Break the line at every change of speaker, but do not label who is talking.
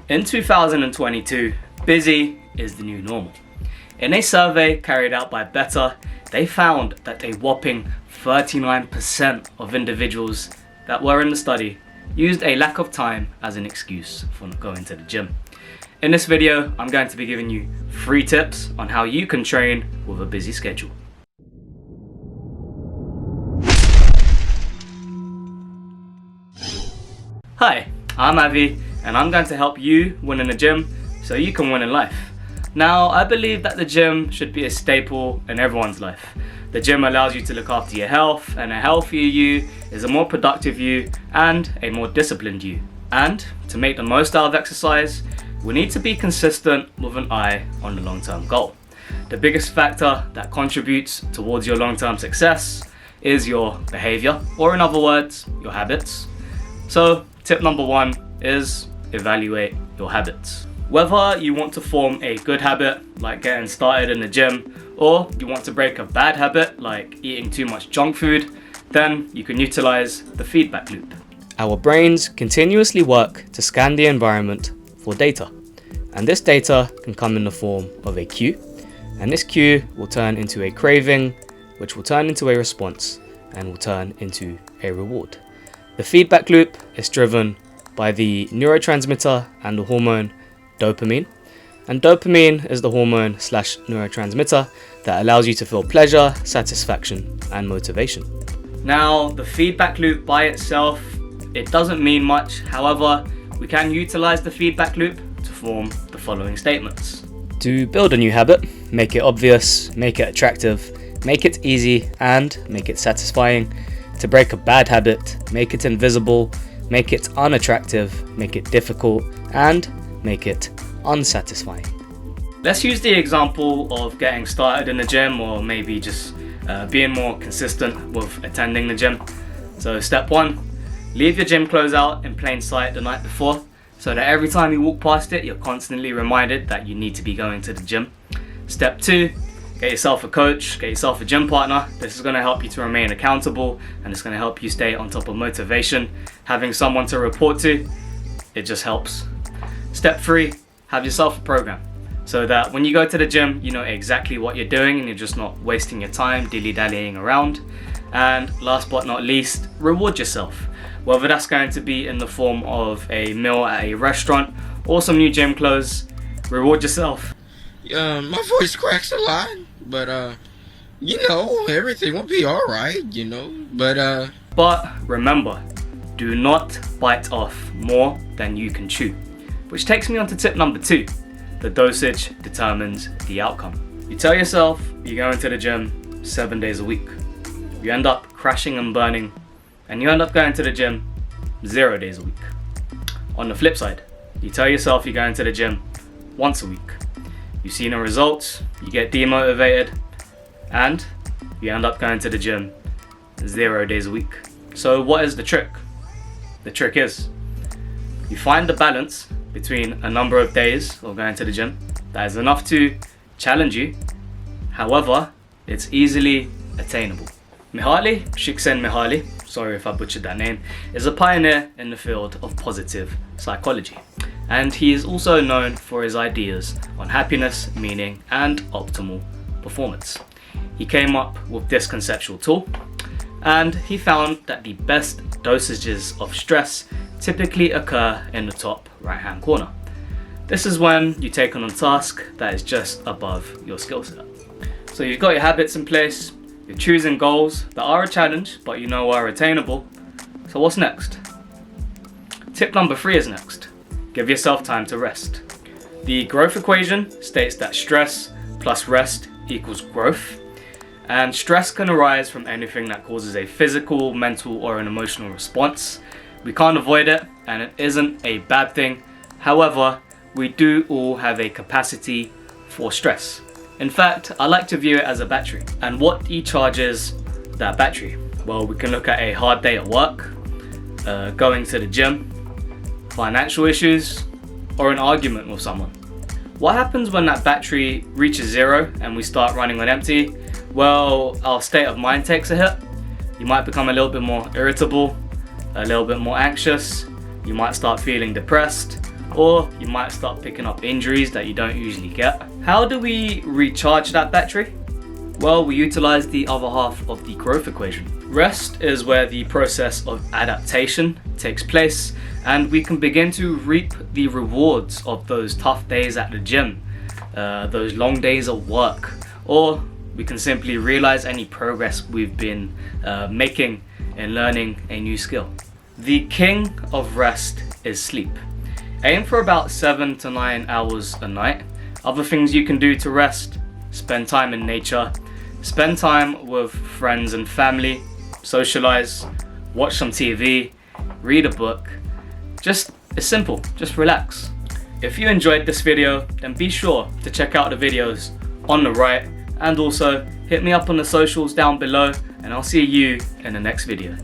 In 2022, busy is the new normal. In a survey carried out by Better, they found that a whopping 39% of individuals that were in the study used a lack of time as an excuse for not going to the gym. In this video, I'm going to be giving you 3 tips on how you can train with a busy schedule. Hi, I'm Avi, and I'm going to help you win in the gym so you can win in life. Now, I believe that the gym should be a staple in everyone's life. The gym allows you to look after your health, and a healthier you is a more productive you and a more disciplined you. And to make the most out of exercise, we need to be consistent with an eye on the long-term goal. The biggest factor that contributes towards your long-term success is your behavior, or in other words, your habits. So, tip number 1 is evaluate your habits. Whether you want to form a good habit, like getting started in the gym, or you want to break a bad habit, like eating too much junk food, then you can utilize the feedback loop. Our brains continuously work to scan the environment for data, and this data can come in the form of a cue, and this cue will turn into a craving, which will turn into a response, and will turn into a reward. The feedback loop is driven by the neurotransmitter and the hormone dopamine, and dopamine is the hormone / neurotransmitter that allows you to feel pleasure, satisfaction, and motivation. Now, the feedback loop by itself, it doesn't mean much. However, we can utilize the feedback loop to form the following statements. To build a new habit, make it obvious, make it attractive, make it easy, and make it satisfying. To break a bad habit, make it invisible, make it unattractive, make it difficult, and make it unsatisfying. Let's use the example of getting started in the gym, or maybe just being more consistent with attending the gym. So step 1, leave your gym clothes out in plain sight the night before, so that every time you walk past it, you're constantly reminded that you need to be going to the gym. Step 2, get yourself a coach, get yourself a gym partner. This is going to help you to remain accountable, and it's going to help you stay on top of motivation. Having someone to report to, it just helps. Step 3, have yourself a program, so that when you go to the gym, you know exactly what you're doing and you're just not wasting your time dilly-dallying around. And last but not least, reward yourself. Whether that's going to be in the form of a meal at a restaurant or some new gym clothes, reward yourself.
My voice cracks a lot, but everything will be alright, But
remember, do not bite off more than you can chew. Which takes me on to tip number 2. The dosage determines the outcome. You tell yourself you're going to the gym 7 days a week. You end up crashing and burning, and you end up going to the gym 0 days a week. On the flip side, you tell yourself you're going to the gym once a week. You see no results, you get demotivated, and you end up going to the gym 0 days a week. So what is the trick? The trick is, you find the balance between a number of days of going to the gym that is enough to challenge you. However, it's easily attainable. Mihaly Csikszentmihalyi, sorry if I butchered that name, is a pioneer in the field of positive psychology. And he is also known for his ideas on happiness, meaning, and optimal performance. He came up with this conceptual tool, and he found that the best dosages of stress typically occur in the top right hand corner. This is when you take on a task that is just above your skill set. So you've got your habits in place, you're choosing goals that are a challenge but you know are attainable. So what's next? Tip number 3 is next. Give yourself time to rest. The growth equation states that stress plus rest equals growth. And stress can arise from anything that causes a physical, mental, or an emotional response. We can't avoid it, and it isn't a bad thing. However, we do all have a capacity for stress. In fact, I like to view it as a battery. And what charges that battery? Well, we can look at a hard day at work, going to the gym, financial issues, or an argument with someone. What happens when that battery reaches 0 and we start running on empty? Well, our state of mind takes a hit. You might become a little bit more irritable, a little bit more anxious. You might start feeling depressed, or you might start picking up injuries that you don't usually get. How do we recharge that battery? Well, we utilize the other half of the growth equation. Rest is where the process of adaptation takes place, and we can begin to reap the rewards of those tough days at the gym, those long days of work, or we can simply realize any progress we've been making in learning a new skill. The king of rest is sleep. Aim for about 7 to 9 hours a night. Other things you can do to rest: spend time in nature, spend time with friends and family, socialize, watch some TV, read a book. It's simple, just relax. If you enjoyed this video, then be sure to check out the videos on the right, and also hit me up on the socials down below, and I'll see you in the next video.